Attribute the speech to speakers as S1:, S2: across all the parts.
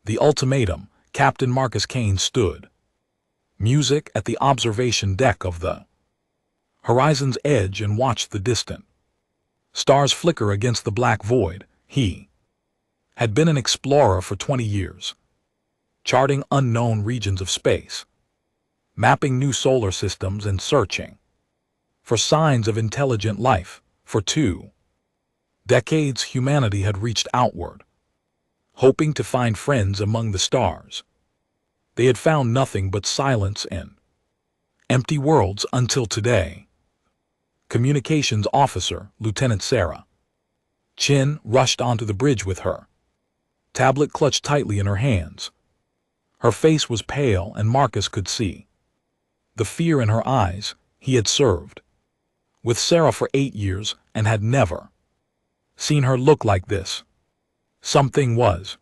S1: The ultimatum, Captain Marcus Kane stood. Music at the observation deck of the horizon's edge and watched the distant stars flicker against the black void. He had been an explorer for 20 years, charting unknown regions of space, mapping new solar systems and searching for signs of intelligent life. For 2 decades, humanity had reached outward, hoping to find friends among the stars. They had found nothing but silence and empty worlds until today. Communications Officer Lieutenant Sarah Chin rushed onto the bridge with her tablet clutched tightly in her hands. Her face was pale, and Marcus could see the fear in her eyes. He had served with Sarah for 8 years and had never seen her look like this. Something was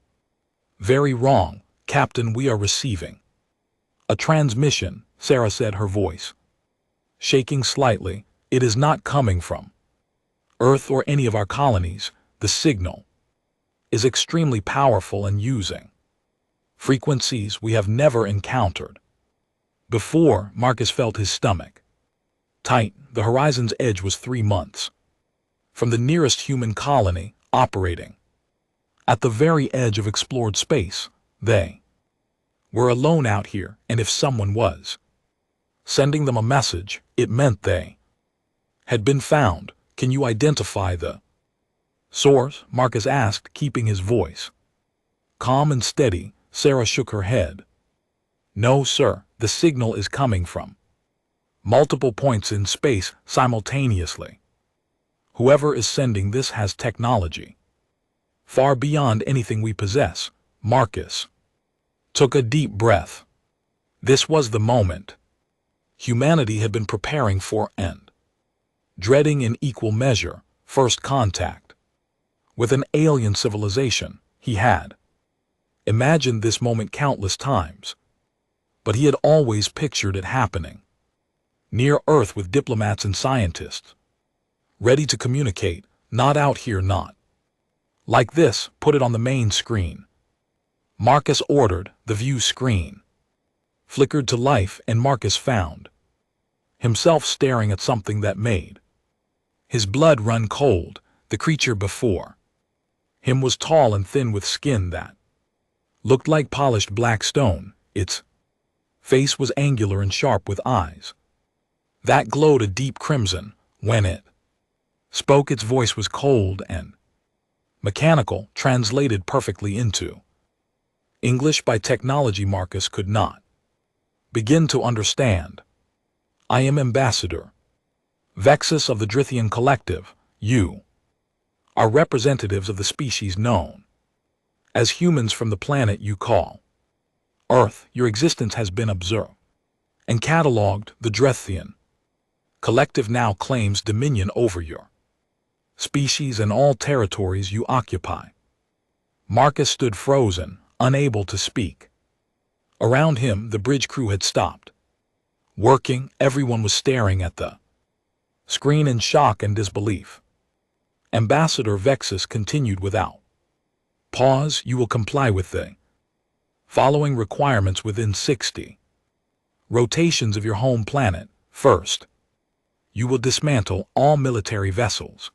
S1: very wrong. Captain, we are receiving a transmission, Sarah said, her voice shaking slightly. It is not coming from Earth or any of our colonies. The signal is extremely powerful and using frequencies we have never encountered before. Marcus felt his stomach tight. The horizon's edge was 3 months from the nearest human colony, operating at the very edge of explored space. They were alone out here, and if someone was sending them a message, it meant they had been found. Can you identify the source? Marcus asked, keeping his voice calm and steady. Sarah shook her head. No, sir. The signal is coming from multiple points in space simultaneously. Whoever is sending this has technology far beyond anything we possess. Marcus took a deep breath. This was the moment humanity had been preparing for and dreading in equal measure. First contact with an alien civilization. He had imagined this moment countless times, but he had always pictured it happening near Earth with diplomats and scientists ready to communicate. Not out here, not like this. Put it on the main screen, Marcus ordered. The view screen flickered to life, and Marcus found himself staring at something that made his blood run cold. The creature before him was tall and thin, with skin that looked like polished black stone. Its face was angular and sharp, with eyes that glowed a deep crimson. When it spoke, its voice was cold and mechanical, translated perfectly into English by technology Marcus could not begin to understand. I am Ambassador Vexus of the Drithian Collective. You are representatives of the species known as humans from the planet you call Earth. Your existence has been observed and catalogued. The Drithian Collective now claims dominion over your species and all territories you occupy. Marcus stood frozen, unable to speak. Around him, the bridge crew had stopped working. Everyone was staring at the screen in shock and disbelief. Ambassador Vexus continued without pause. You will comply with the following requirements within 60 rotations of your home planet. First, you will dismantle all military vessels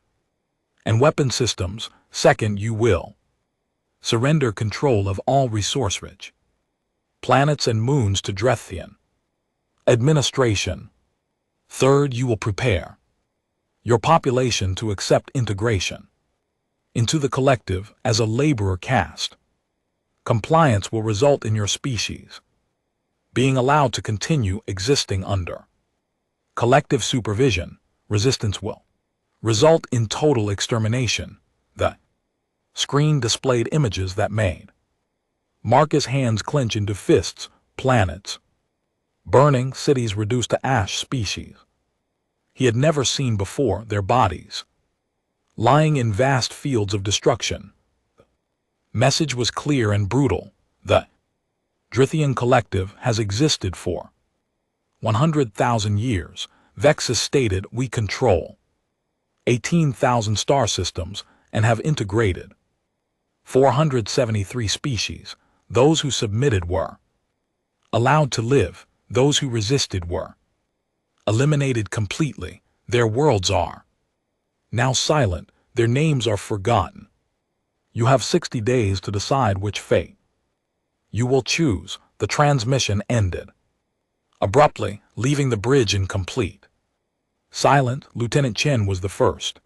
S1: and weapon systems. Second, you will surrender control of all resource-rich planets and moons to Drithian administration. Third, you will prepare your population to accept integration into the collective as a laborer caste. Compliance will result in your species being allowed to continue existing under collective supervision. Resistance will result in total extermination. The screen displayed images that made Marcus' hands clench into fists. Planets burning, cities reduced to ash, species he had never seen before, their bodies lying in vast fields of destruction. The message was clear and brutal. The Drithian Collective has existed for 100,000 years. Vexus stated, we control 18,000 star systems and have integrated 473 species. Those who submitted were allowed to live. Those who resisted were eliminated completely. Their worlds are now silent. Their names are forgotten. You have 60 days to decide which fate you will choose. The transmission ended abruptly, leaving the bridge incomplete. Silent, Lieutenant Chen was the first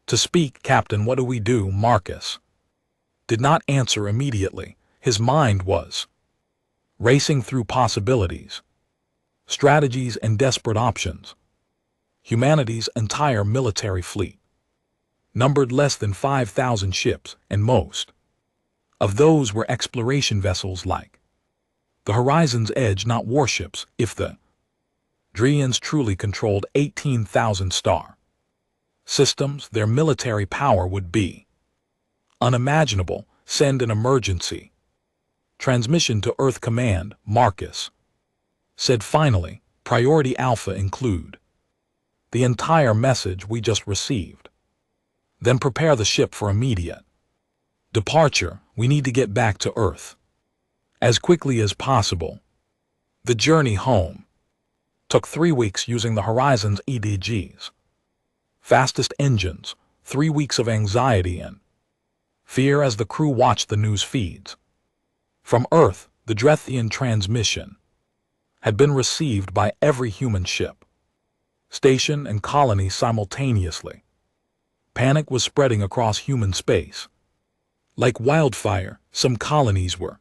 S1: to speak. Captain, what do we do? Marcus did not answer immediately. His mind was racing through possibilities, strategies, and desperate options. Humanity's entire military fleet numbered less than 5,000 ships, and most of those were exploration vessels like the Horizon's Edge, not warships. If the Drians truly controlled 18,000 star systems, their military power would be unimaginable. Send an emergency transmission to Earth Command, Marcus said finally. Priority Alpha include the entire message we just received. Then prepare the ship for immediate departure. We need to get back to Earth as quickly as possible. The journey home took 3 weeks using the Horizon's EDG's fastest engines. 3 weeks of anxiety and fear as the crew watched the news feeds. From Earth, the Drethian transmission had been received by every human ship, station, and colony simultaneously. Panic was spreading across human space. Like wildfire, some colonies were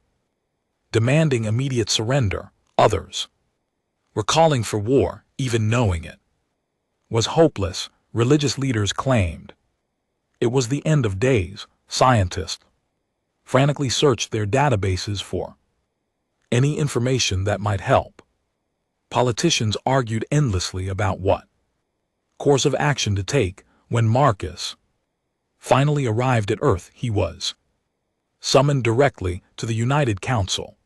S1: demanding immediate surrender. Others were calling for war, even knowing it was hopeless. Religious leaders claimed it was the end of days. Scientists frantically searched their databases for any information that might help. Politicians argued endlessly about what course of action to take. When Marcus finally arrived at Earth, he was summoned directly to the United Council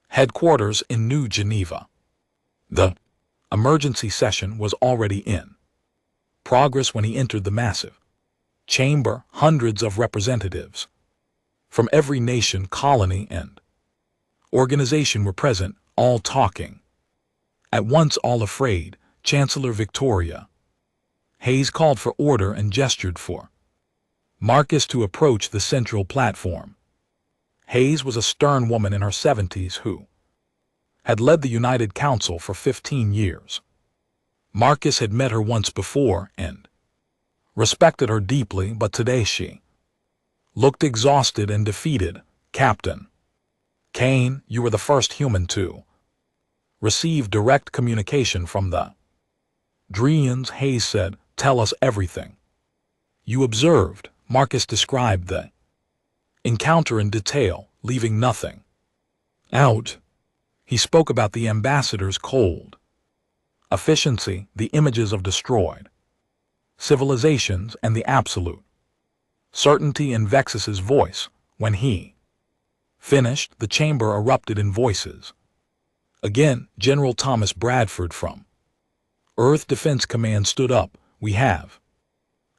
S1: headquarters in New Geneva. The emergency session was already in progress when he entered the massive chamber. Hundreds of representatives from every nation, colony, and organization were present, all talking at once, all afraid. Chancellor Victoria Hayes called for order and gestured for Marcus to approach the central platform. Hayes was a stern woman in her 70s who had led the United Council for 15 years. Marcus had met her once before and respected her deeply, but today she looked exhausted and defeated. Captain Kane, you were the first human to receive direct communication from the Drians, Hayes said. Tell us everything you observed. Marcus described the encounter in detail, leaving nothing out. He spoke about the ambassador's cold efficiency, the images of destroyed civilizations, and the absolute certainty in Vexus's voice. When he finished, the chamber erupted in voices. Again, General Thomas Bradford from Earth Defense Command stood up. We have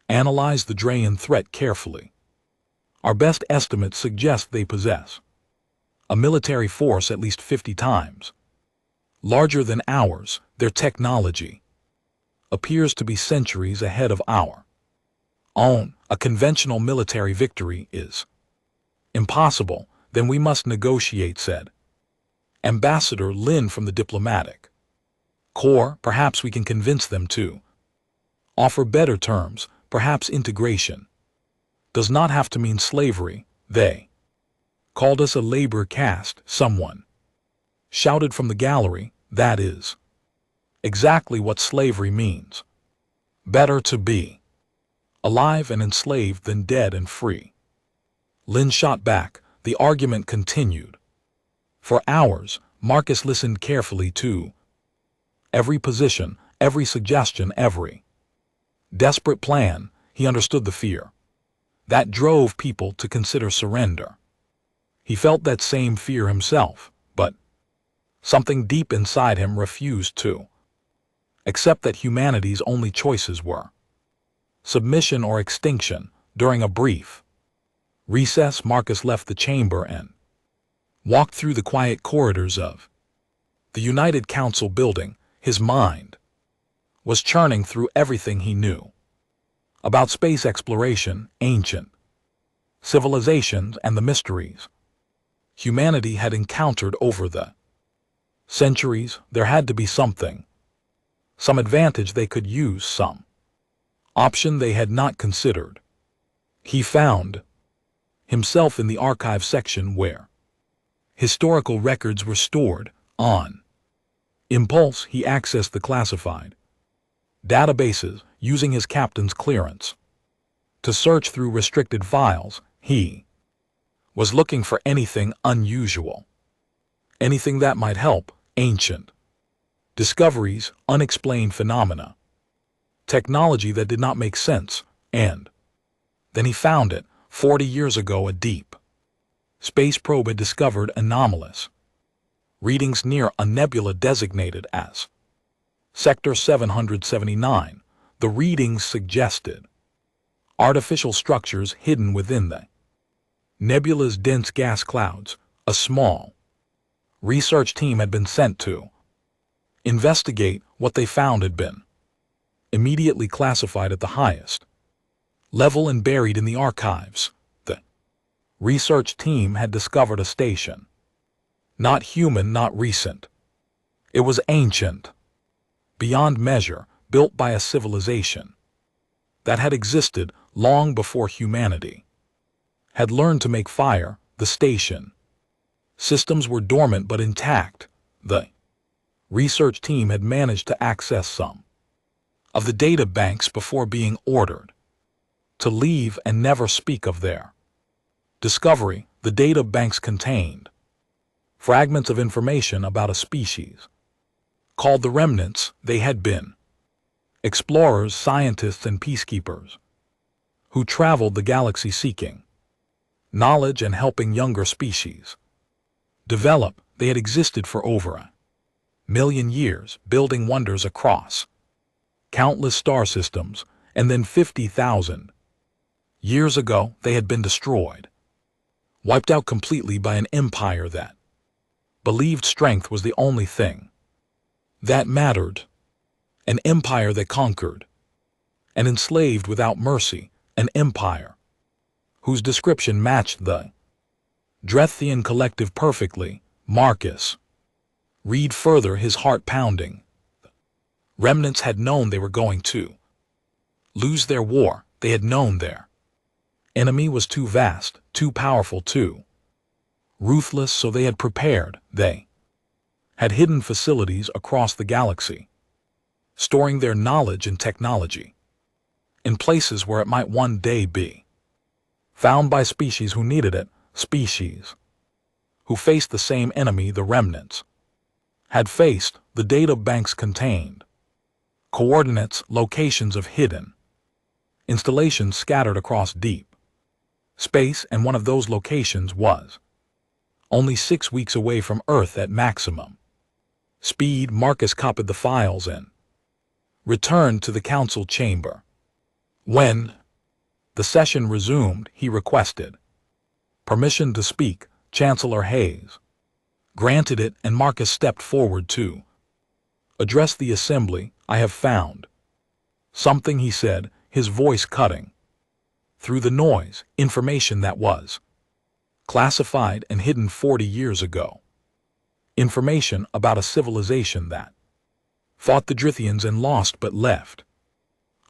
S1: analyzed the Drayan threat carefully. Our best estimates suggest they possess a military force at least 50 times larger than ours. Their technology appears to be centuries ahead of our own. A conventional military victory is impossible. Then we must negotiate, said Ambassador Lin from the diplomatic corps. Perhaps we can convince them to offer better terms. Perhaps integration does not have to mean slavery. They called us a labor caste. Someone shouted from the gallery. That is exactly what slavery means. Better to be alive and enslaved than dead and free. Lin shot back. The argument continued. For hours, Marcus listened carefully to every position, every suggestion, every desperate plan. He understood the fear that drove people to consider surrender. He felt that same fear himself, but something deep inside him refused to accept that humanity's only choices were submission or extinction. During a brief recess, Marcus left the chamber and walked through the quiet corridors of the United Council building. His mind was churning through everything he knew about space exploration, ancient civilizations, and the mysteries humanity had encountered over the centuries. There had to be something, some advantage they could use, some option they had not considered. He found himself in the archive section where historical records were stored. On impulse, he accessed the classified databases, using his captain's clearance to search through restricted files. He was looking for anything unusual, anything that might help, ancient discoveries, unexplained phenomena, technology that did not make sense. And then he found it. 40 years ago, a deep space probe had discovered anomalous readings near a nebula designated as Sector 779. The readings suggested artificial structures hidden within the nebula's dense gas clouds. A small research team had been sent to investigate. What they found had been immediately classified at the highest level and buried in the archives. The research team had discovered a station, not human, not recent. It was ancient, beyond measure, built by a civilization that had existed long before humanity had learned to make fire. The station systems were dormant but intact. The research team had managed to access some of the data banks before being ordered to leave and never speak of their discovery. The data banks contained fragments of information about a species called the remnants. They had been explorers, scientists, and peacekeepers who traveled the galaxy seeking knowledge and helping younger species develop. They had existed for over 1,000,000 years, building wonders across countless star systems, and then 50,000 years ago they had been destroyed, wiped out completely by an empire that believed strength was the only thing that mattered. An empire that conquered and enslaved without mercy. An empire whose description matched the Drethian collective perfectly. Marcus read further, his heart pounding. Remnants had known they were going to lose their war. They had known their enemy was too vast, too powerful, too ruthless, so they had prepared. They had hidden facilities across the galaxy, storing their knowledge and technology in places where it might one day be found by species who needed it, species who faced the same enemy the remnants had faced. The data banks contained coordinates, locations of hidden installations scattered across deep space, and one of those locations was only 6 weeks away from Earth at maximum speed. Marcus copied the files and returned to the council chamber. When the session resumed, he requested permission to speak. Chancellor Hayes granted it, and Marcus stepped forward to address the assembly. I have found something, he said, his voice cutting through the noise. Information that was classified and hidden 40 years ago. Information about a civilization that fought the Drithians and lost but left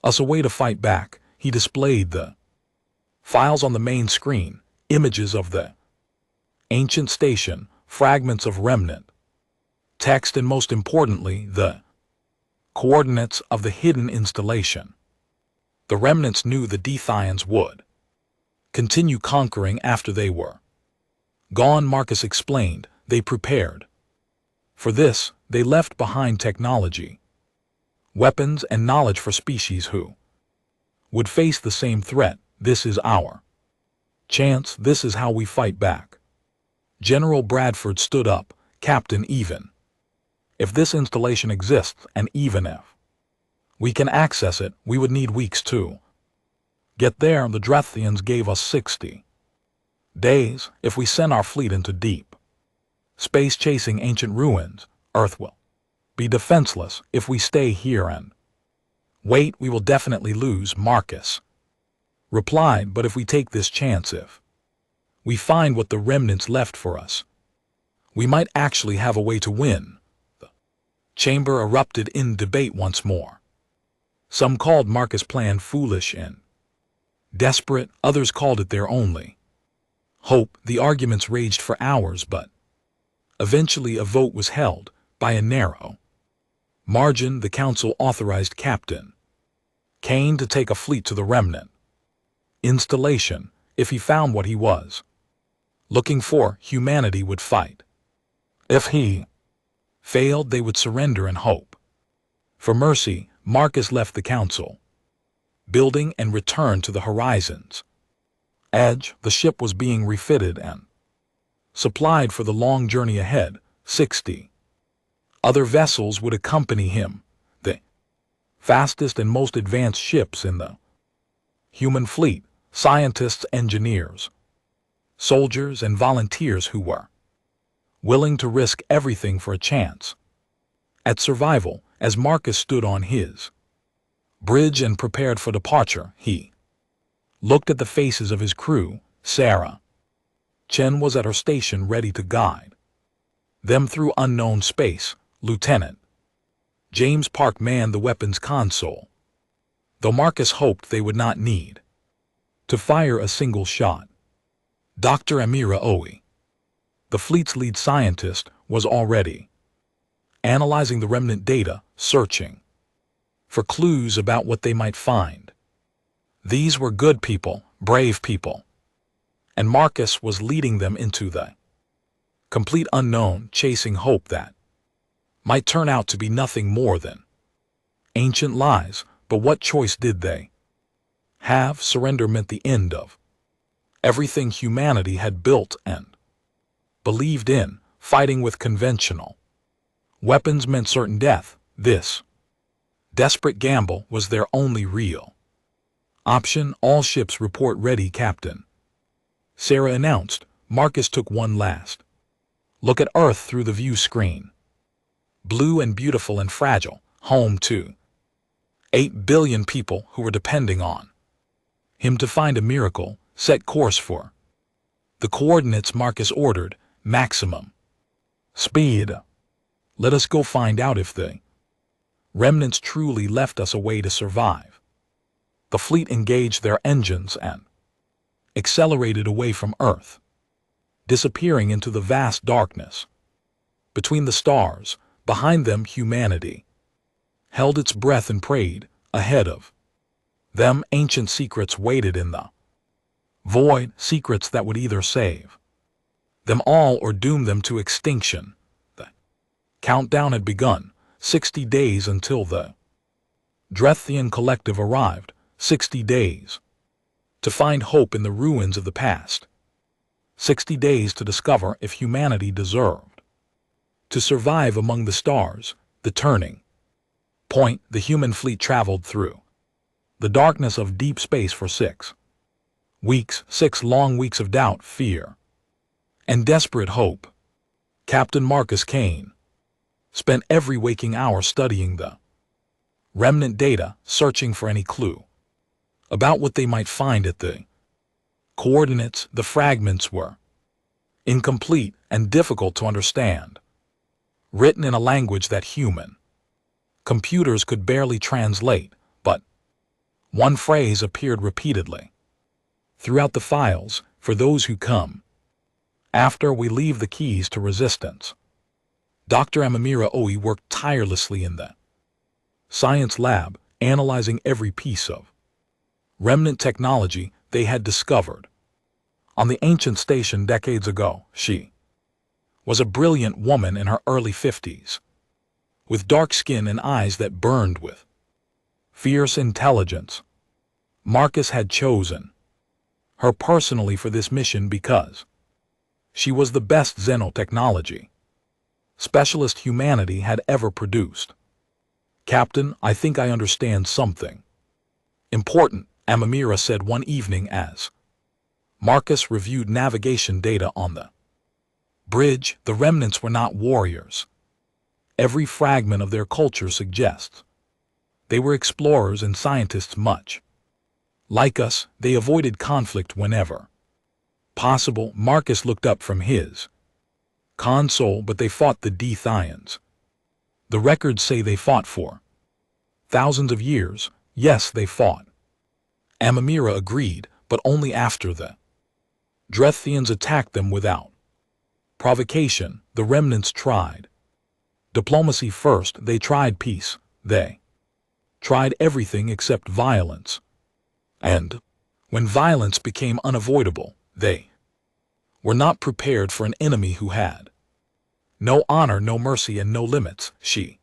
S1: us a way to fight back. He displayed the files on the main screen, images of the ancient station, fragments of remnant text, and most importantly, the coordinates of the hidden installation. The remnants knew the Dethians would continue conquering after they were gone. Marcus explained. They prepared for this. They left behind technology, weapons, and knowledge for species who would face the same threat. This is our chance. This is how we fight back. General Bradford stood up. Captain, even if this installation exists, and even if we can access it, we would need weeks to get there. The Drethians gave us 60 days. If we send our fleet into deep Space chasing ancient ruins, Earth will be defenseless if we stay here and wait, we will definitely lose, Marcus replied, but if we take this chance, if we find what the remnants left for us, we might actually have a way to win. The chamber erupted in debate once more. Some called Marcus' plan foolish and desperate, others called it their only hope. The arguments raged for hours, but eventually a vote was held. By a narrow margin, the council authorized Captain Kane to take a fleet to the remnant installation. If he found what he was looking for, humanity would fight. If he failed, they would surrender and hope for mercy. Marcus left the council building and returned to the horizon's edge. The ship was being refitted and supplied for the long journey ahead. 60 other vessels would accompany him, the fastest and most advanced ships in the human fleet, scientists, engineers, soldiers, and volunteers who were willing to risk everything for a chance at survival. As Marcus stood on his bridge and prepared for departure, he looked at the faces of his crew. Sarah Chen was at her station, ready to guide them through unknown space. Lieutenant James Park manned the weapons console, though Marcus hoped they would not need to fire a single shot. Dr. Amira Oe, the fleet's lead scientist, was already analyzing the remnant data, searching for clues about what they might find. These were good people, brave people, and Marcus was leading them into the complete unknown, chasing hope that might turn out to be nothing more than ancient lies. But what choice did they have? Surrender meant the end of everything humanity had built and believed in. Fighting with conventional weapons meant certain death. This desperate gamble was their only real option. All ships report ready, Captain Sarah announced. Marcus took one last look at Earth through the view screen. Blue and beautiful and fragile, home to 8 billion people who were depending on him to find a miracle. Set course for the coordinates Marcus ordered. Maximum speed. Let us go find out if the remnants truly left us a way to survive. The fleet engaged their engines and accelerated away from Earth, disappearing into the vast darkness between the stars. Behind them, humanity held its breath and prayed. Ahead of them, ancient secrets waited in the void, secrets that would either save them all or doom them to extinction. The countdown had begun. 60 days until the Drethian collective arrived. 60 days to find hope in the ruins of the past. 60 days to discover if humanity deserved to survive among the stars. The turning point. The human fleet traveled through the darkness of deep space for 6 weeks, 6 long weeks of doubt, fear, and desperate hope. Captain Marcus Kane spent every waking hour studying the remnant data, searching for any clue about what they might find at the coordinates. The fragments were incomplete and difficult to understand, written in a language that human computers could barely translate, but one phrase appeared repeatedly throughout the files: for those who come after, we leave the keys to resistance. Dr. Amira Oe worked tirelessly in the science lab, analyzing every piece of remnant technology they had discovered on the ancient station decades ago. She was a brilliant woman in her early 50s, with dark skin and eyes that burned with fierce intelligence. Marcus had chosen her personally for this mission because she was the best xenotechnology specialist humanity had ever produced. Captain, I think I understand something important, Amira said one evening as Marcus reviewed navigation data on the Bridge, the remnants were not warriors. Every fragment of their culture suggests. They were explorers and scientists much. Like us, they avoided conflict whenever possible. Marcus looked up from his console, but they fought the Dethians. The records say they fought for thousands of years. Yes, they fought. Amamira agreed, but only after the Drethians attacked them without provocation. The remnants tried diplomacy first. They tried peace. They tried everything except violence. And when violence became unavoidable, they were not prepared for an enemy who had no honor, no mercy, and no limits. She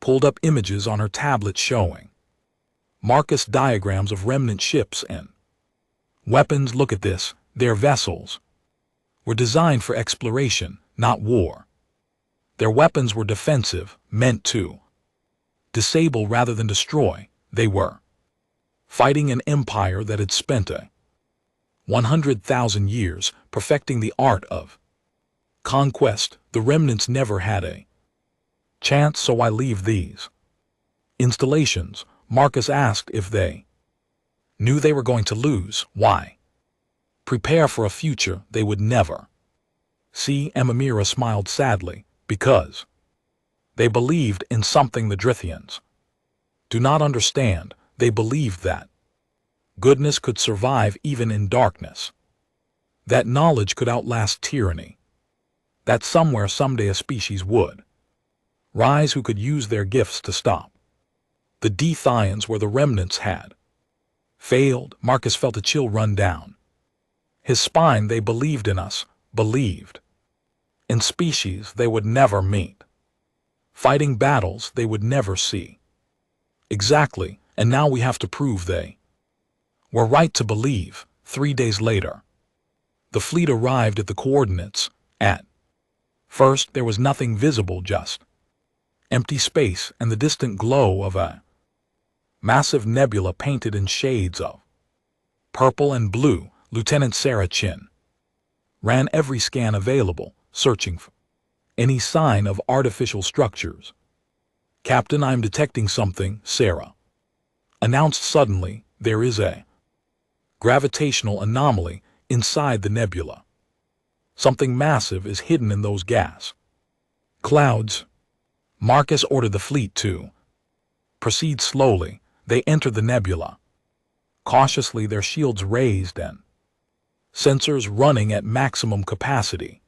S1: pulled up images on her tablet showing Marcus diagrams of remnant ships and weapons. Look at this. Their vessels were designed for exploration, not war. Their weapons were defensive, meant to disable rather than destroy. They were fighting an empire that had spent 100,000 years perfecting the art of conquest. The remnants never had a chance, so I leave these installations. Marcus asked if they knew they were going to lose. Why prepare for a future they would never see? Amamira smiled sadly. Because they believed in something the Drithians do not understand. They believed that goodness could survive even in darkness, that knowledge could outlast tyranny, that somewhere someday a species would rise who could use their gifts to stop the Dethians where the remnants had failed. Marcus felt a chill run down his spine. They believed in us, believed in species they would never meet, fighting battles they would never see. Exactly, and now we have to prove they were right to believe. 3 days later, the fleet arrived at the coordinates. At first there was nothing visible, just empty space and the distant glow of a massive nebula painted in shades of purple and blue. Lieutenant Sarah Chin ran every scan available, searching for any sign of artificial structures. Captain, I'm detecting something, Sarah announced suddenly. There is a gravitational anomaly inside the nebula. Something massive is hidden in those gas clouds. Marcus ordered the fleet to proceed slowly. They entered the nebula cautiously, their shields raised and sensors running at maximum capacity.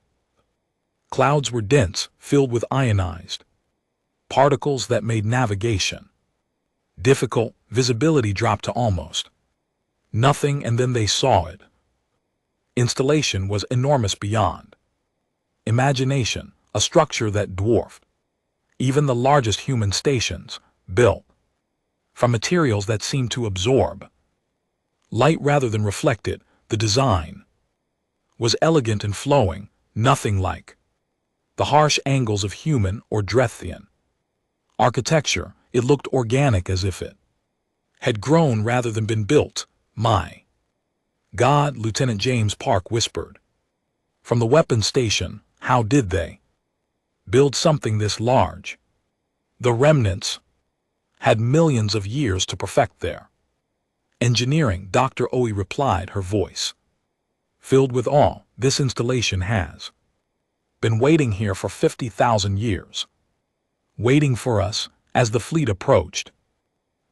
S1: Clouds were dense, filled with ionized particles that made navigation difficult. Visibility dropped to almost nothing, and then they saw it. Installation was enormous beyond imagination, a structure that dwarfed even the largest human stations, built from materials that seemed to absorb light rather than reflect it. The design was elegant and flowing, nothing like the harsh angles of human or Drethian architecture. It looked organic, as if it had grown rather than been built. My God, Lieutenant James Park whispered from the weapons station. How did they build something this large? The remnants had millions of years to perfect their engineering, Dr. Oe replied, her voice filled with awe. This installation has been waiting here for 50,000 years, waiting for us. As the fleet approached,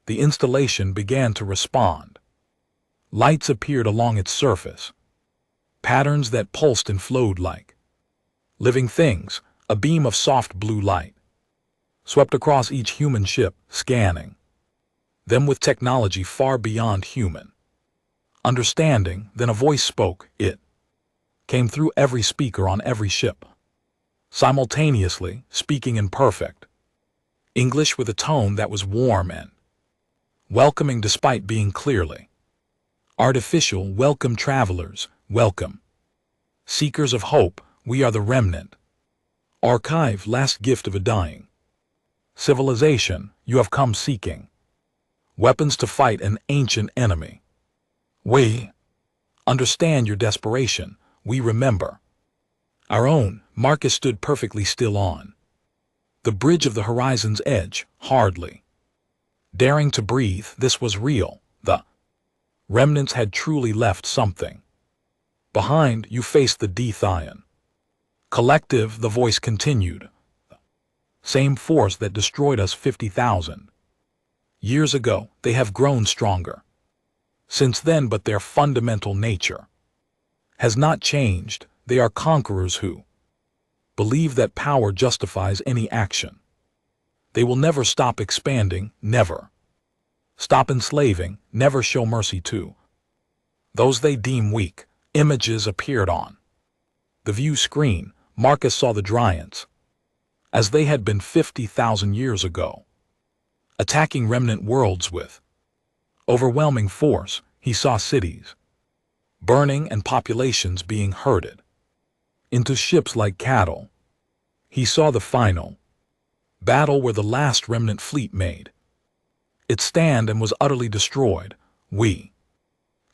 S1: the installation began to respond. Lights appeared along its surface, patterns that pulsed and flowed like living things. A beam of soft blue light swept across each human ship, scanning them with technology far beyond human understanding. Then a voice spoke. It came through every speaker on every ship, simultaneously, speaking in perfect English with a tone that was warm and welcoming despite being clearly artificial. Welcome, travelers, welcome, seekers of hope. We are the remnant archive, last gift of a dying civilization. You have come seeking weapons to fight an ancient enemy. We understand your desperation. We remember Our own, Marcus stood perfectly still on the bridge of the horizon's edge, hardly daring to breathe. This was real. The remnants had truly left something behind. You faced the Dethian collective, the voice continued. Same force that destroyed us 50,000 years ago. They have grown stronger since then, but their fundamental nature has not changed. They are conquerors who believe that power justifies any action. They will never stop expanding, never stop enslaving, never show mercy to those they deem weak. Images appeared on the view screen. Marcus saw the Giants as they had been 50,000 years ago, attacking remnant worlds with overwhelming force. He saw cities burning and populations being herded into ships like cattle. He saw the final battle where the last remnant fleet made its stand and was utterly destroyed. We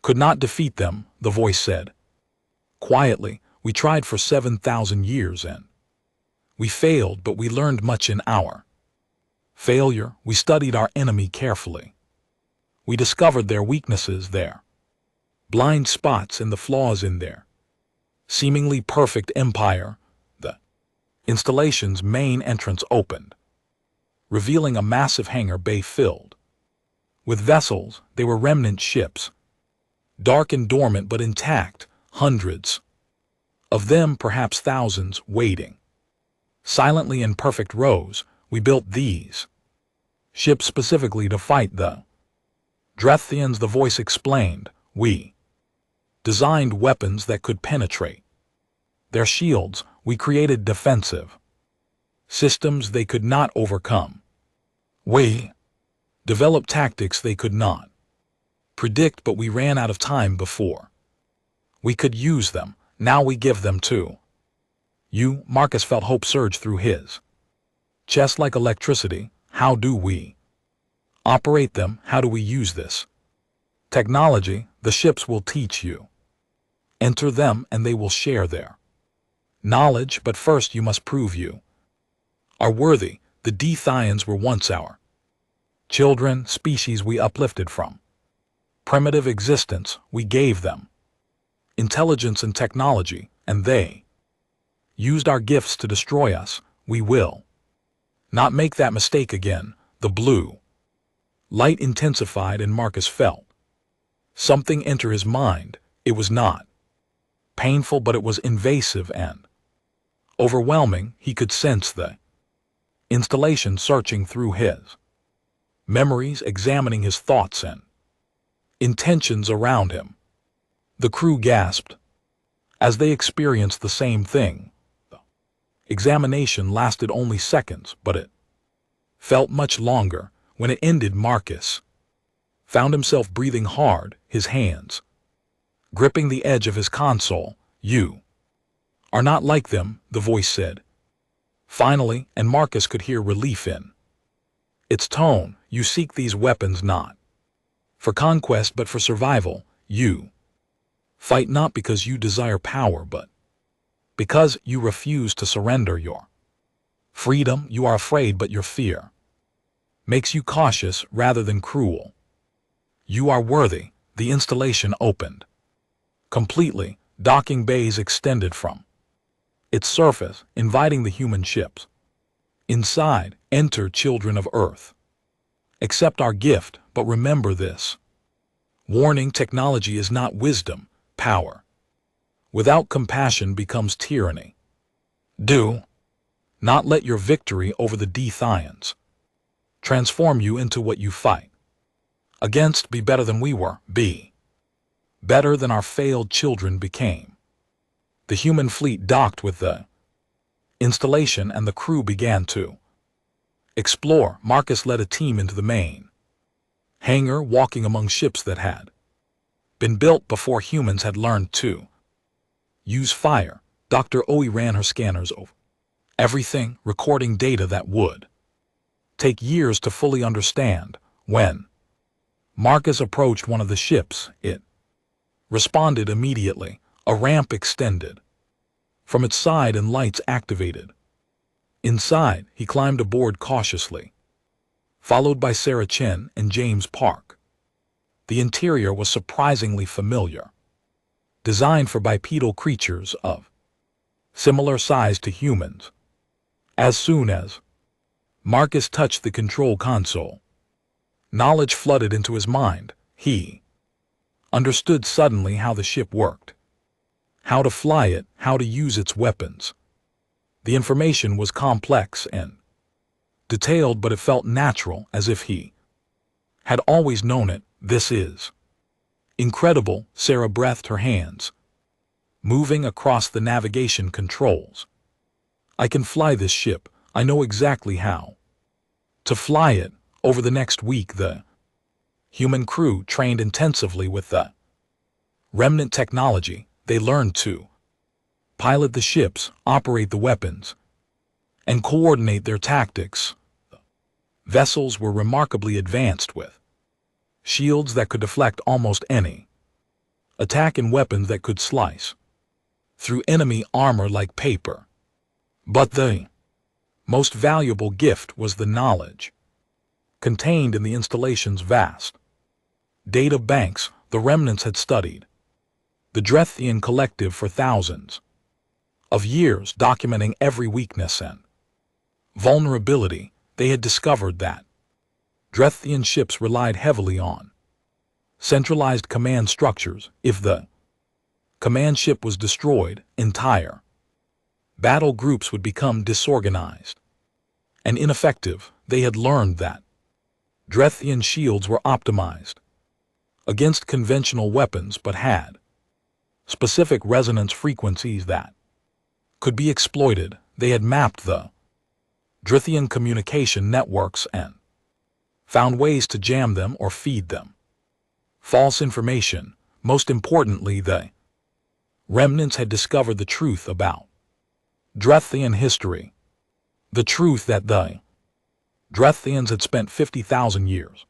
S1: could not defeat them, the voice said quietly. We tried for 7,000 years and we failed, but we learned much in our failure. We studied our enemy carefully. We discovered their weaknesses, their blind spots, and the flaws in their seemingly perfect empire. The installation's main entrance opened, revealing a massive hangar bay filled with vessels. They were remnant ships, dark and dormant but intact, hundreds of them, perhaps thousands, waiting silently in perfect rows. We built these ships specifically to fight the Drethians, the voice explained. We designed weapons that could penetrate their shields. We created defensive systems they could not overcome. We developed tactics they could not predict, but we ran out of time before we could use them. Now we give them to you. Marcus felt hope surge through his chest like electricity. How do we operate them? How do we use this technology? The ships will teach you. Enter them and they will share their knowledge, but first you must prove you are worthy. The Dethians were once our children, species we uplifted from primitive existence. We gave them intelligence and technology, and they used our gifts to destroy us. We will not make that mistake again. The blue light intensified and Marcus felt something enter his mind. It was not painful, but it was invasive and overwhelming. He could sense the installation searching through his memories, examining his thoughts and intentions around him. The crew gasped as they experienced the same thing. The examination lasted only seconds, but it felt much longer. When it ended, Marcus found himself breathing hard, his hands gripping the edge of his console. You are not like them, the voice said finally, and Marcus could hear relief in its tone. You seek these weapons not for conquest but for survival. You fight not because you desire power, but because you refuse to surrender your freedom. You are afraid, but your fear makes you cautious rather than cruel. You are worthy. The installation opened completely. Docking bays extended from its surface, inviting the human ships inside. Enter, children of Earth. Accept our gift, but remember this warning: technology is not wisdom. Power without compassion becomes tyranny. Do not let your victory over the Dethians transform you into what you fight against. Be better than we were. Be better than our failed children became. The human fleet docked with the installation and the crew began to explore. Marcus led a team into the main hangar, walking among ships that had been built before humans had learned to use fire. Dr. Oe ran her scanners over everything, recording data that would take years to fully understand. When Marcus approached one of the ships, it responded immediately. A ramp extended from its side and lights activated. Inside, he climbed aboard cautiously, followed by Sarah Chen and James Park. The interior was surprisingly familiar, designed for bipedal creatures of similar size to humans. As soon as Marcus touched the control console, knowledge flooded into his mind. He understood suddenly how the ship worked, how to fly it, how to use its weapons. The information was complex and detailed, but it felt natural, as if he had always known it. This is incredible. Sarah breathed, her hands moving across the navigation controls. I can fly this ship. I know exactly how to fly it. Over the next week, the human crew trained intensively with the remnant technology. They learned to pilot the ships, operate the weapons, and coordinate their tactics. Vessels were remarkably advanced, with shields that could deflect almost any attack and weapons that could slice through enemy armor like paper. But the most valuable gift was the knowledge contained in the installation's vast data banks. The remnants had studied the Drethian collective for thousands of years, documenting every weakness and vulnerability. They had discovered that Drethian ships relied heavily on centralized command structures. If the command ship was destroyed, entire battle groups would become disorganized and ineffective. They had learned that Drethian shields were optimized against conventional weapons, but had specific resonance frequencies that could be exploited. They had mapped the Drethian communication networks and found ways to jam them or feed them false information. Most importantly, the remnants had discovered the truth about Drethian history, the truth that the Drethians had spent 50,000 years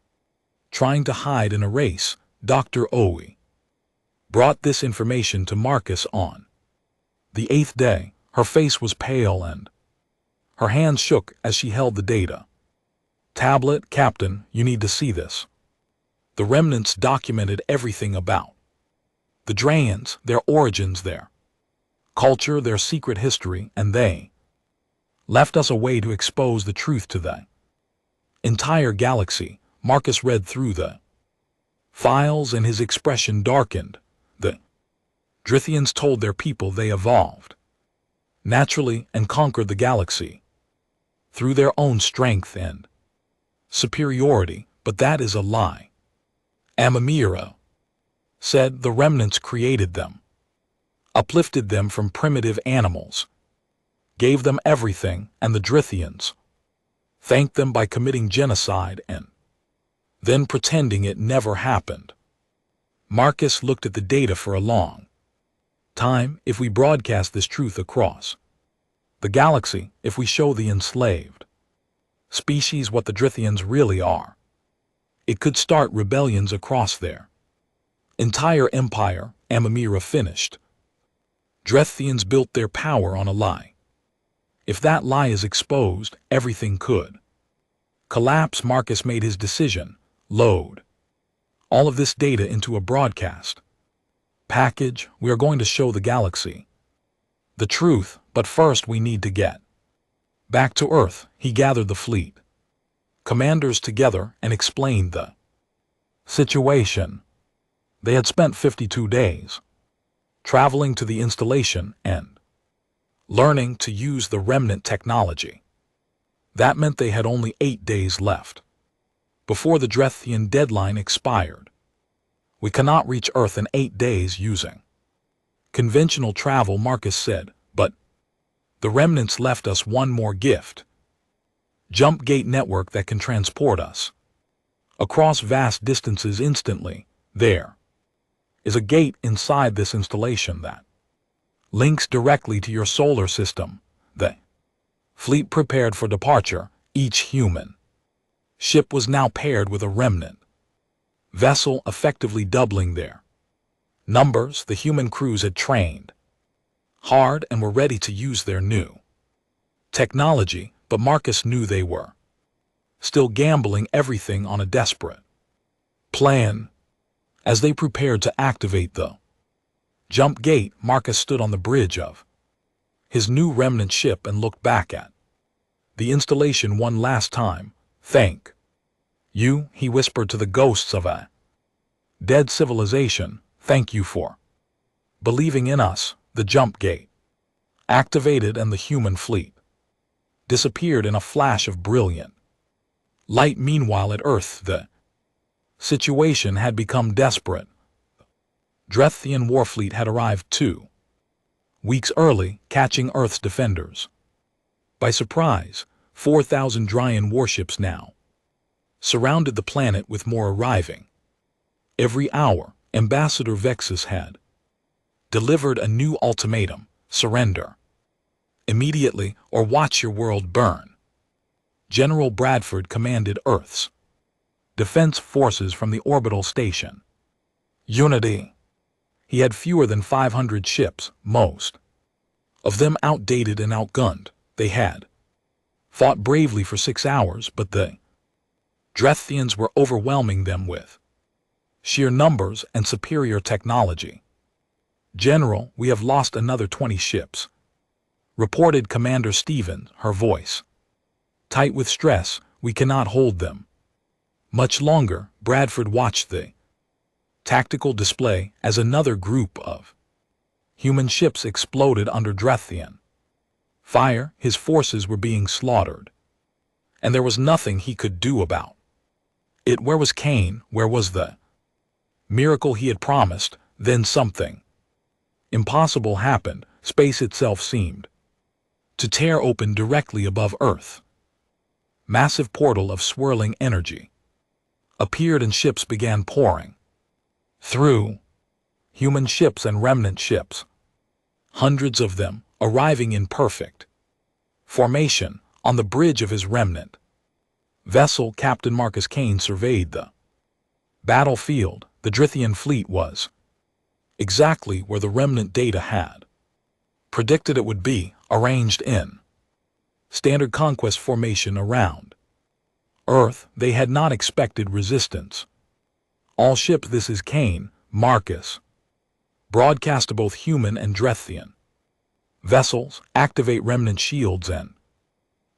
S1: trying to hide and erase. Dr. Owe brought this information to Marcus on the 8th day. Her face was pale and her hands shook as she held the data tablet. Captain, you need to see this. The remnants documented everything about the Drayans, their origins, their culture, their secret history, and they left us a way to expose the truth to the entire galaxy. Marcus read through the files and his expression darkened. The Drithians told their people they evolved naturally and conquered the galaxy through their own strength and superiority, but that is a lie. Amamira said the remnants created them, uplifted them from primitive animals, gave them everything, and the Drithians thanked them by committing genocide and then pretending it never happened. Marcus looked at the data for a long time. If we broadcast this truth across the galaxy, if we show the enslaved species what the Drithians really are, it could start rebellions across their entire empire. Amamira finished. Drethians built their power on a lie. If that lie is exposed, everything could collapse. Marcus made his decision. Load all of this data into a broadcast package. We are going to show the galaxy the truth, but first we need to get back to Earth. He gathered the fleet commanders together and explained the situation. They had spent 52 days traveling to the installation and learning to use the remnant technology. That meant they had only 8 days left before the Drethian deadline expired. We cannot reach Earth in 8 days using conventional travel, Marcus said, but the remnants left us one more gift. Jump gate network that can transport us across vast distances instantly. There is a gate inside this installation that links directly to your solar system. The fleet prepared for departure. Each human ship was now paired with a remnant vessel, effectively doubling their numbers. The human crews had trained hard and were ready to use their new technology, but Marcus knew they were still gambling everything on a desperate plan. As they prepared to activate the jump gate, Marcus stood on the bridge of his new remnant ship and looked back at the installation one last time. "Thank you," he whispered to the ghosts of a dead civilization. "Thank you for believing in us." The jump gate activated and the human fleet disappeared in a flash of brilliant light. Meanwhile, at Earth, the situation had become desperate. Drethian Warfleet had arrived 2 weeks early, catching Earth's defenders by surprise. 4,000 Dryan warships now surrounded the planet, with more arriving every hour. Ambassador Vexus had delivered a new ultimatum: surrender immediately or watch your world burn. General Bradford commanded Earth's defense forces from the orbital station Unity. He had fewer than 500 ships, most of them outdated and outgunned. They had fought bravely for 6 hours, but the Drethians were overwhelming them with sheer numbers and superior technology. "General, we have lost another 20 ships," reported Commander Stevens, her voice tight with stress. "We cannot hold them much longer." Bradford watched the tactical display as another group of human ships exploded under Drethian fire. His forces were being slaughtered, and there was nothing he could do about it. Where was Kane? Where was the miracle he had promised? Then something impossible happened. Space itself seemed to tear open directly above Earth. Massive portal of swirling energy appeared and ships began pouring through. Human ships and remnant ships, hundreds of them, arriving in perfect formation on the bridge of his remnant vessel. Captain Marcus Kane surveyed the battlefield. The Drithian fleet was exactly where the remnant data had predicted it would be, arranged in standard conquest formation around Earth. They had not expected resistance. "All ships, this is Kane," Marcus broadcast to both human and Drethian vessels. "Activate remnant shields and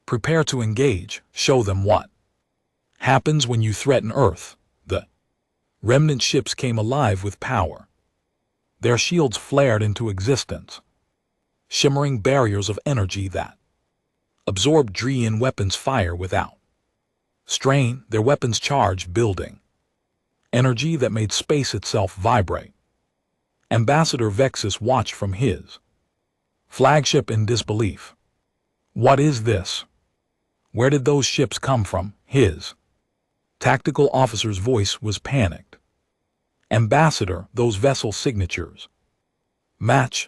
S1: prepare to engage. Show them what happens when you threaten Earth." The remnant ships came alive with power. Their shields flared into existence, shimmering barriers of energy that absorbed Drian weapons fire without strain. Their weapons charge, building energy that made space itself vibrate. Ambassador Vexus watched from his flagship in disbelief. "What is this? Where did those ships come from?" His tactical officer's voice was panicked. "Ambassador, those vessel signatures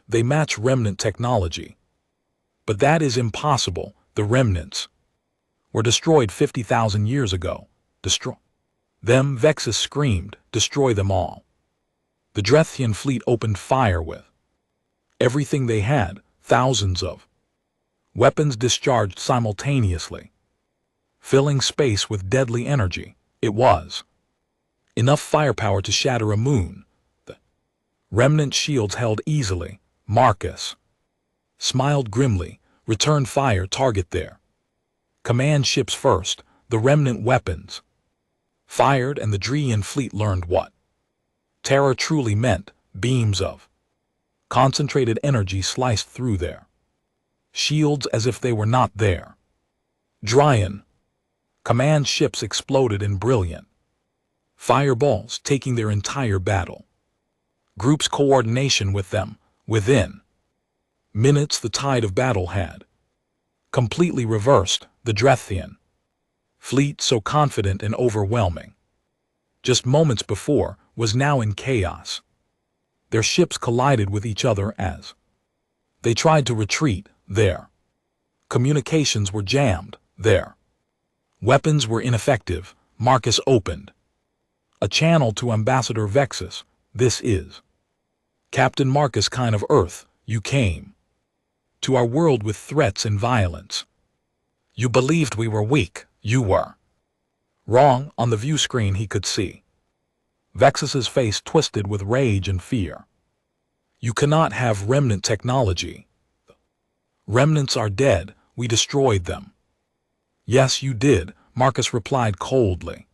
S1: they match remnant technology. But that is impossible. The remnants were destroyed 50,000 years ago." "Destroy them?" Vexus screamed. "Destroy them all." The Drethian fleet opened fire with everything they had. Thousands of weapons discharged simultaneously, filling space with deadly energy. It was enough firepower to shatter a moon. The remnant shields held easily. Marcus smiled grimly. "Return fire. Target their command ships first." The remnant weapons fired, and the Drian fleet learned what terror truly meant. Beams of concentrated energy sliced through their shields as if they were not there. Drian command ships exploded in brilliant fireballs, taking their entire battle group's coordination with them. Within minutes, the tide of battle had completely reversed. The Drethian fleet, so confident and overwhelming just moments before, was now in chaos. Their ships collided with each other as they tried to retreat. Their communications were jammed. Their weapons were ineffective. Marcus opened a channel to Ambassador Vexus. "This is Captain Marcus, Kine of Earth. You came to our world with threats and violence. You believed we were weak. You were wrong. On the view screen he could see Vexus's face twisted with rage and fear. You cannot have remnant technology. Remnants are dead. We destroyed them. Yes, you did, Marcus replied coldly.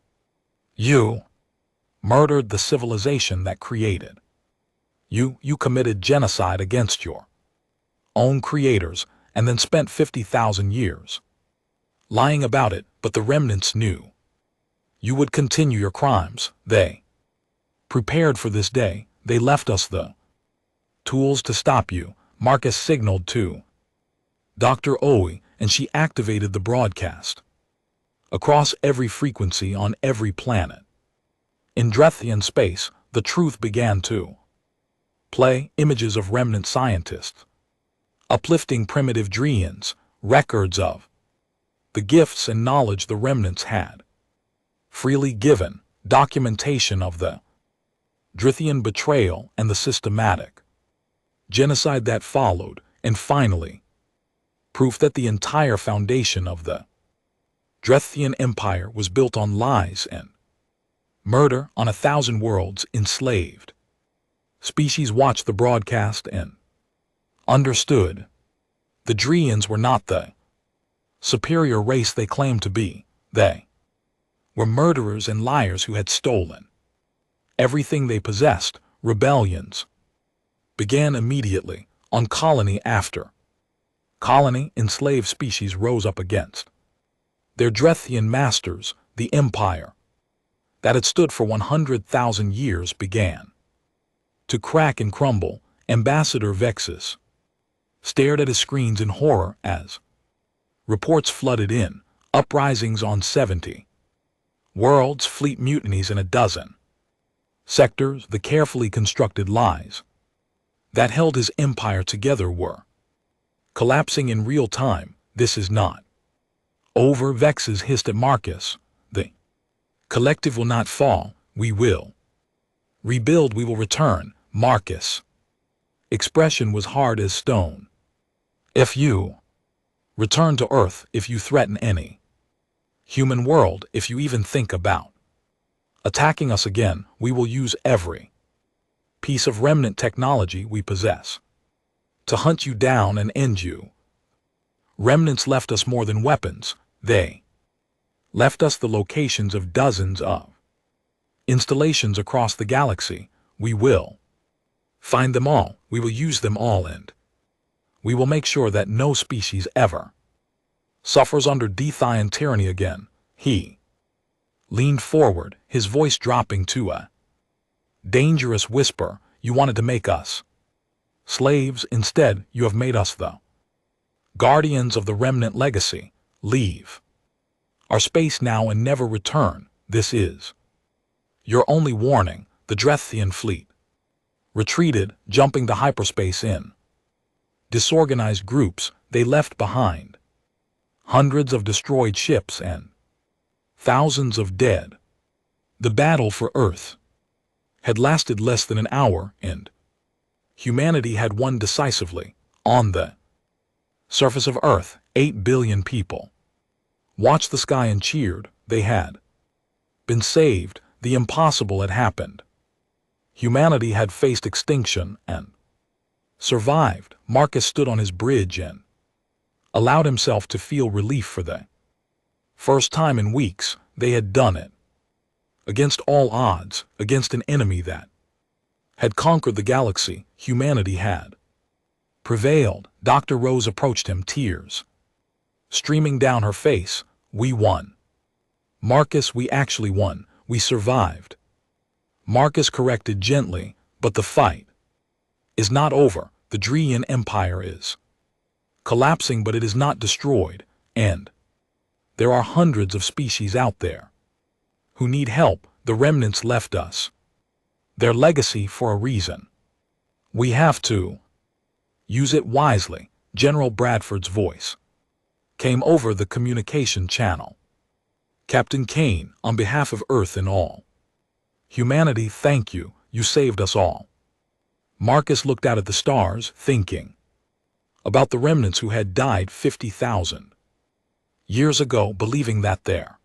S1: You murdered the civilization that created. You committed genocide against your own creators and then spent 50,000 years lying about it, but the remnants knew you would continue your crimes. They prepared for this day. They left us the tools to stop you. Marcus signaled to Dr. Oe, and she activated the broadcast across every frequency on every planet. In Drethian space, the truth began to play. Images of remnant scientists uplifting primitive Dreans, records of the gifts and knowledge the remnants had freely given, documentation of the Drithian betrayal and the systematic genocide that followed, and finally, proof that the entire foundation of the Drethian Empire was built on lies and murder. On 1,000 worlds, enslaved species watched the broadcast and understood the Dreans were not the superior race they claimed to be. They were murderers and liars who had stolen everything they possessed. Rebellions began immediately, on colony after colony. Enslaved species rose up against their Drethian masters. The empire that had stood for 100,000 years began to crack and crumble. Ambassador Vexus stared at his screens in horror as reports flooded in. Uprisings on 70 worlds, fleet mutinies in a dozen sectors. The carefully constructed lies that held his empire together were collapsing in real time. This is not over, Vexus hissed at Marcus. The collective will not fall. We will rebuild. We will return. Marcus' expression was hard as stone. If you return to Earth, if you threaten any human world, if you even think about attacking us again, we will use every piece of remnant technology we possess to hunt you down and end you. Remnants left us more than weapons. They left us the locations of dozens of installations across the galaxy. We will find them all. We will use them all, and we will make sure that no species ever suffers under Dethian tyranny again. He leaned forward, his voice dropping to a dangerous whisper. You wanted to make us slaves. Instead, you have made us the guardians of the remnant legacy. Leave our space now and never return. This is your only warning. The Drethian fleet retreated, jumping to hyperspace in disorganized groups. They left behind hundreds of destroyed ships and thousands of dead. The battle for Earth had lasted less than an hour, and humanity had won decisively. On the surface of Earth, 8 billion people watched the sky and cheered. They had been saved. The impossible had happened. Humanity had faced extinction and survived. Marcus stood on his bridge and allowed himself to feel relief. For the first time in weeks, they had done it. Against all odds, against an enemy that had conquered the galaxy, humanity had prevailed. Dr. Rose approached him, tears streaming down her face. We won. Marcus, we actually won. We survived. Marcus corrected gently, but the fight is not over. The Drean Empire is collapsing, but it is not destroyed, and there are hundreds of species out there who need help. The remnants left us their legacy for a reason. We have to use it wisely. General Bradford's voice came over the communication channel. Captain Kane, on behalf of Earth and all humanity, thank you. You saved us all. Marcus looked out at the stars, thinking about the remnants who had died 50,000 years ago, believing that their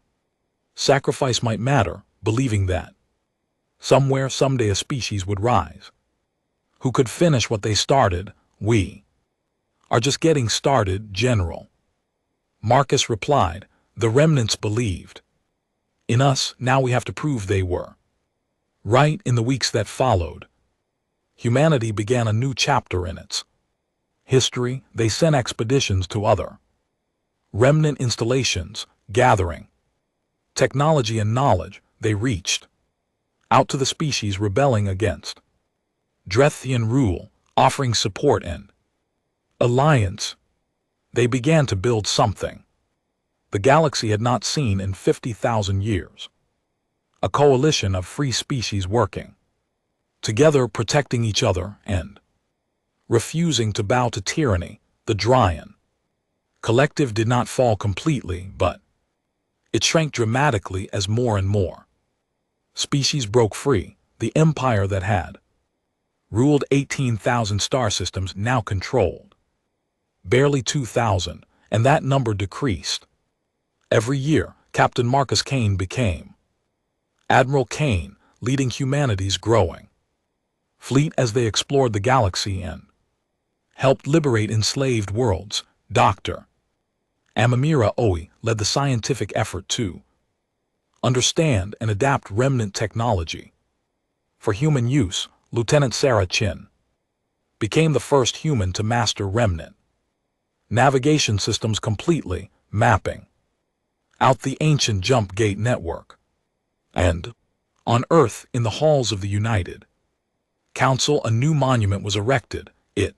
S1: sacrifice might matter, believing that somewhere, someday a species would rise who could finish what they started. We are just getting started, General Marcus replied. The remnants believed in us, now we have to prove they were right. In the weeks that followed, humanity began a new chapter in its history. They sent expeditions to other remnant installations, gathering technology and knowledge. They reached out to the species rebelling against Drethian rule, offering support and alliance. They began to build something the galaxy had not seen in 50,000 years. A coalition of free species working together, protecting each other and refusing to bow to tyranny. The Dryan collective did not fall completely, but it shrank dramatically as more and more species broke free. The empire that had ruled 18,000 star systems now controlled barely 2,000, and that number decreased every year. Captain Marcus Kane became Admiral Kane, leading humanity's growing fleet as they explored the galaxy and helped liberate enslaved worlds. Dr. Amamira Oe led the scientific effort to understand and adapt remnant technology for human use. Lieutenant Sarah Chin became the first human to master remnant navigation systems completely, mapping out the ancient jump gate network. And on Earth, in the halls of the United Council, a new monument was erected. It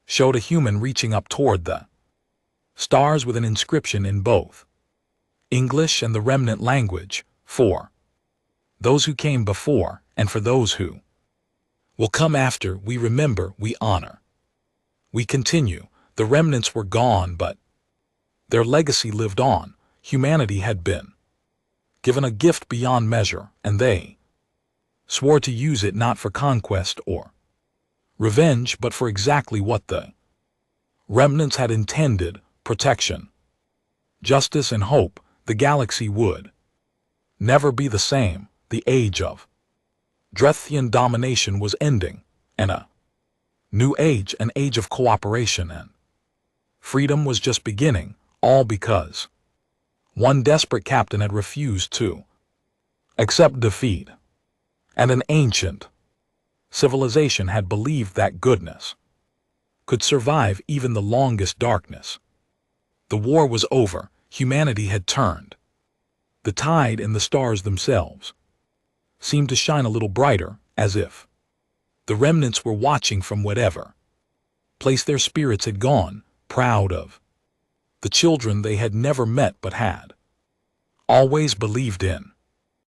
S1: showed a human reaching up toward the stars with an inscription in both English and the remnant language: for those who came before and for those who will come after, we remember, we honor, we continue. The remnants were gone, but their legacy lived on. Humanity had been given a gift beyond measure, and they swore to use it not for conquest or revenge, but for exactly what the remnants had intended: protection, justice, and hope. The galaxy would never be the same. The age of Drethian domination was ending, and a new age, an age of cooperation and freedom, was just beginning, all because one desperate captain had refused to accept defeat, and an ancient civilization had believed that goodness could survive even the longest darkness. The war was over. Humanity had turned. The tide and the stars themselves seemed to shine a little brighter, as if the remnants were watching from whatever place their spirits had gone, proud of the children they had never met but had always believed in.